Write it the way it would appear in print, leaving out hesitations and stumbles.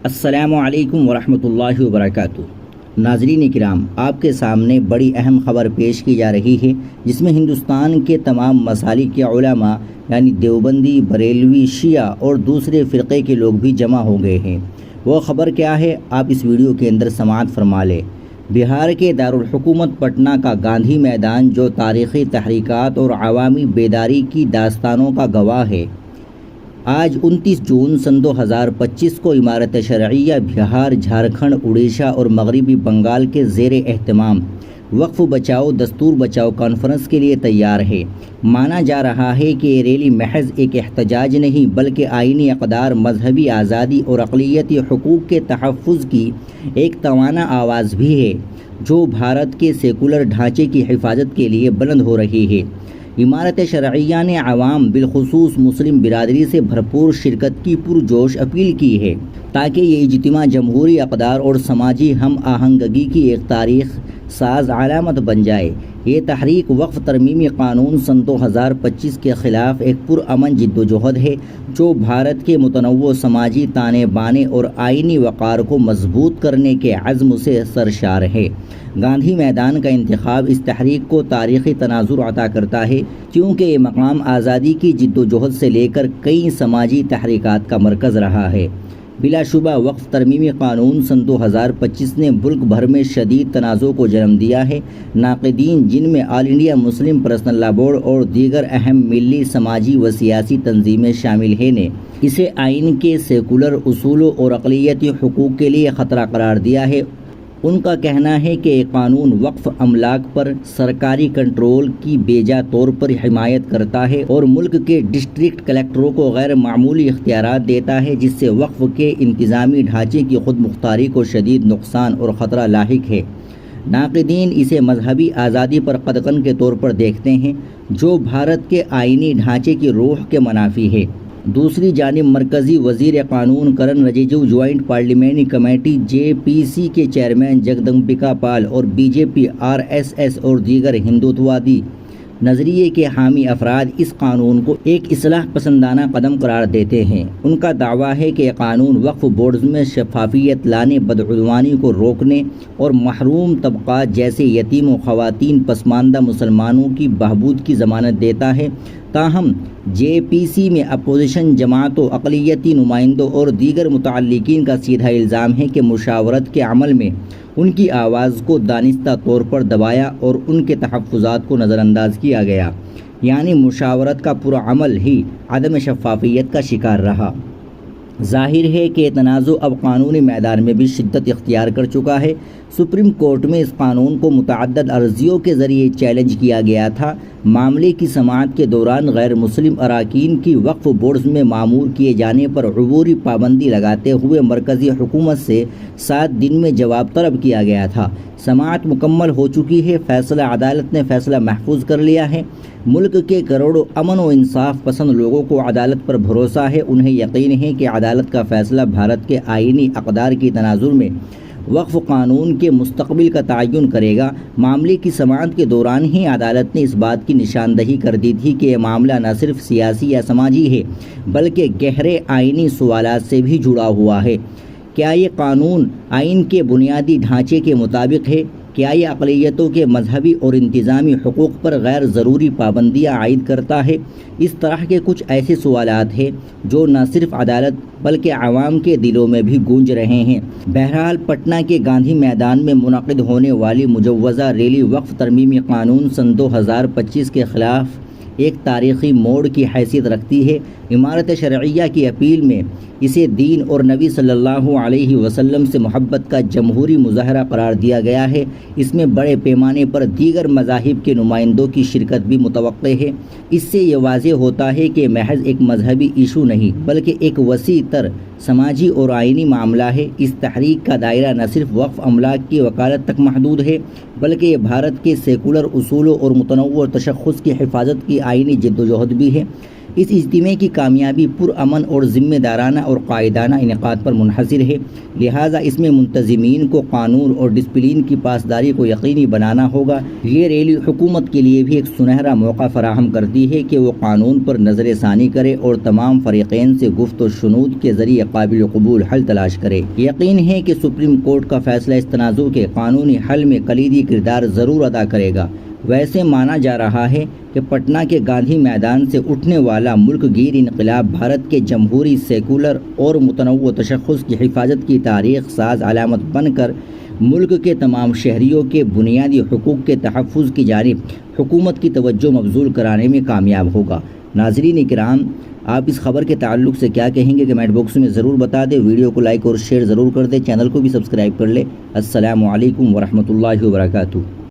السلام علیکم ورحمۃ اللہ وبرکاتہ۔ ناظرین کرام، آپ کے سامنے بڑی اہم خبر پیش کی جا رہی ہے جس میں ہندوستان کے تمام مسالک کے علماء یعنی دیوبندی، بریلوی، شیعہ اور دوسرے فرقے کے لوگ بھی جمع ہو گئے ہیں۔ وہ خبر کیا ہے، آپ اس ویڈیو کے اندر سماعت فرما لیں۔ بہار کے دارالحکومت پٹنہ کا گاندھی میدان جو تاریخی تحریکات اور عوامی بیداری کی داستانوں کا گواہ ہے، آج 29 جون سن 2025 کو عمارت شرعیہ بہار، جھارکھنڈ، اڑیسہ اور مغربی بنگال کے زیر اہتمام وقف بچاؤ دستور بچاؤ کانفرنس کے لیے تیار ہے۔ مانا جا رہا ہے کہ یہ ریلی محض ایک احتجاج نہیں بلکہ آئینی اقدار، مذہبی آزادی اور اقلیتی حقوق کے تحفظ کی ایک توانا آواز بھی ہے جو بھارت کے سیکولر ڈھانچے کی حفاظت کے لیے بلند ہو رہی ہے۔ عمارت شرعیہ نے عوام بالخصوص مسلم برادری سے بھرپور شرکت کی پرجوش اپیل کی ہے تاکہ یہ اجتماع جمہوری اقدار اور سماجی ہم آہنگی کی ایک تاریخ ساز علامت بن جائے۔ یہ تحریک وقف ترمیمی قانون سن 2025 کے خلاف ایک پرامن جدوجہد ہے جو بھارت کے متنوع سماجی تانے بانے اور آئینی وقار کو مضبوط کرنے کے عزم سے سرشار ہے۔ گاندھی میدان کا انتخاب اس تحریک کو تاریخی تناظر عطا کرتا ہے کیونکہ یہ مقام آزادی کی جدوجہد سے لے کر کئی سماجی تحریکات کا مرکز رہا ہے۔ بلا شبہ وقف ترمیمی قانون سن 2025 نے ملک بھر میں شدید تنازع کو جنم دیا ہے۔ ناقدین، جن میں آل انڈیا مسلم پرسنل لا بورڈ اور دیگر اہم ملی، سماجی و سیاسی تنظیمیں شامل ہیں، نے اسے آئین کے سیکولر اصولوں اور اقلیتی حقوق کے لیے خطرہ قرار دیا ہے۔ ان کا کہنا ہے کہ یہ قانون وقف املاک پر سرکاری کنٹرول کی بیجا طور پر حمایت کرتا ہے اور ملک کے ڈسٹرکٹ کلکٹروں کو غیر معمولی اختیارات دیتا ہے جس سے وقف کے انتظامی ڈھانچے کی خود مختاری کو شدید نقصان اور خطرہ لاحق ہے۔ ناقدین اسے مذہبی آزادی پر قدغن کے طور پر دیکھتے ہیں جو بھارت کے آئینی ڈھانچے کی روح کے منافی ہے۔ دوسری جانب مرکزی وزیر قانون کرن رجیجو، جوائنٹ پارلیمانی کمیٹی JPC کے چیئرمین جگدمبکا پال اور BJP، RSS اور دیگر ہندوتوادی نظریے کے حامی افراد اس قانون کو ایک اصلاح پسندانہ قدم قرار دیتے ہیں۔ ان کا دعویٰ ہے کہ یہ قانون وقف بورڈز میں شفافیت لانے، بدعنوانی کو روکنے اور محروم طبقات جیسے یتیم و خواتین، پسماندہ مسلمانوں کی بہبود کی ضمانت دیتا ہے۔ تاہم JPC میں اپوزیشن جماعتوں، اقلیتی نمائندوں اور دیگر متعلقین کا سیدھا الزام ہے کہ مشاورت کے عمل میں ان کی آواز کو دانستہ طور پر دبایا اور ان کے تحفظات کو نظر انداز کیا گیا، یعنی مشاورت کا پورا عمل ہی عدم شفافیت کا شکار رہا۔ ظاہر ہے کہ تنازع اب قانونی میدان میں بھی شدت اختیار کر چکا ہے۔ سپریم کورٹ میں اس قانون کو متعدد عرضیوں کے ذریعے چیلنج کیا گیا تھا۔ معاملے کی سماعت کے دوران غیر مسلم اراکین کی وقف بورڈز میں معمور کیے جانے پر عبوری پابندی لگاتے ہوئے مرکزی حکومت سے 7 دن میں جواب طلب کیا گیا تھا۔ سماعت مکمل ہو چکی ہے، فیصلہ عدالت نے فیصلہ محفوظ کر لیا ہے۔ ملک کے کروڑوں امن و انصاف پسند لوگوں کو عدالت پر بھروسہ ہے۔ انہیں یقین ہے کہ عدالت کا فیصلہ بھارت کے آئینی اقدار کی تناظر میں وقف قانون کے مستقبل کا تعین کرے گا۔ معاملے کی سماعت کے دوران ہی عدالت نے اس بات کی نشاندہی کر دی تھی کہ یہ معاملہ نہ صرف سیاسی یا سماجی ہے بلکہ گہرے آئینی سوالات سے بھی جڑا ہوا ہے۔ کیا یہ قانون آئین کے بنیادی ڈھانچے کے مطابق ہے؟ کیا یہ اقلیتوں کے مذہبی اور انتظامی حقوق پر غیر ضروری پابندیاں عائد کرتا ہے؟ اس طرح کے کچھ ایسے سوالات ہیں جو نہ صرف عدالت بلکہ عوام کے دلوں میں بھی گونج رہے ہیں۔ بہرحال پٹنہ کے گاندھی میدان میں منعقد ہونے والی مجوزہ ریلی وقف ترمیمی قانون سن 2025 کے خلاف ایک تاریخی موڑ کی حیثیت رکھتی ہے۔ عمارت شرعیہ کی اپیل میں اسے دین اور نبی صلی اللہ علیہ وسلم سے محبت کا جمہوری مظاہرہ قرار دیا گیا ہے۔ اس میں بڑے پیمانے پر دیگر مذاہب کے نمائندوں کی شرکت بھی متوقع ہے۔ اس سے یہ واضح ہوتا ہے کہ محض ایک مذہبی ایشو نہیں بلکہ ایک وسیع تر سماجی اور آئینی معاملہ ہے۔ اس تحریک کا دائرہ نہ صرف وقف املاک کی وکالت تک محدود ہے بلکہ یہ بھارت کے سیکولر اصولوں اور متنوع تشخص کی حفاظت کی آئینی جدوجہد بھی ہے۔ اس اجتماع کی کامیابی پرامن اور ذمہ دارانہ اور قائدانہ انعقاد پر منحصر ہے، لہٰذا اس میں منتظمین کو قانون اور ڈسپلن کی پاسداری کو یقینی بنانا ہوگا۔ یہ ریلی حکومت کے لیے بھی ایک سنہرا موقع فراہم کرتی ہے کہ وہ قانون پر نظر ثانی کرے اور تمام فریقین سے گفت و شنود کے ذریعے قابل قبول حل تلاش کرے۔ یقین ہے کہ سپریم کورٹ کا فیصلہ اس تنازع کے قانونی حل میں کلیدی کردار ضرور ادا کرے گا۔ ویسے مانا جا رہا ہے کہ پٹنہ کے گاندھی میدان سے اٹھنے والا ملک گیر انقلاب بھارت کے جمہوری، سیکولر اور متنوع تشخص کی حفاظت کی تاریخ ساز علامت بن کر ملک کے تمام شہریوں کے بنیادی حقوق کے تحفظ کی جانب حکومت کی توجہ مبذول کرانے میں کامیاب ہوگا۔ ناظرین کرام، آپ اس خبر کے تعلق سے کیا کہیں گے کمنٹ باکس میں ضرور بتا دیں۔ ویڈیو کو لائک اور شیئر ضرور کر دیں، چینل کو بھی سبسکرائب کر لیں۔ السلام علیکم ورحمۃ اللہ وبرکاتہ۔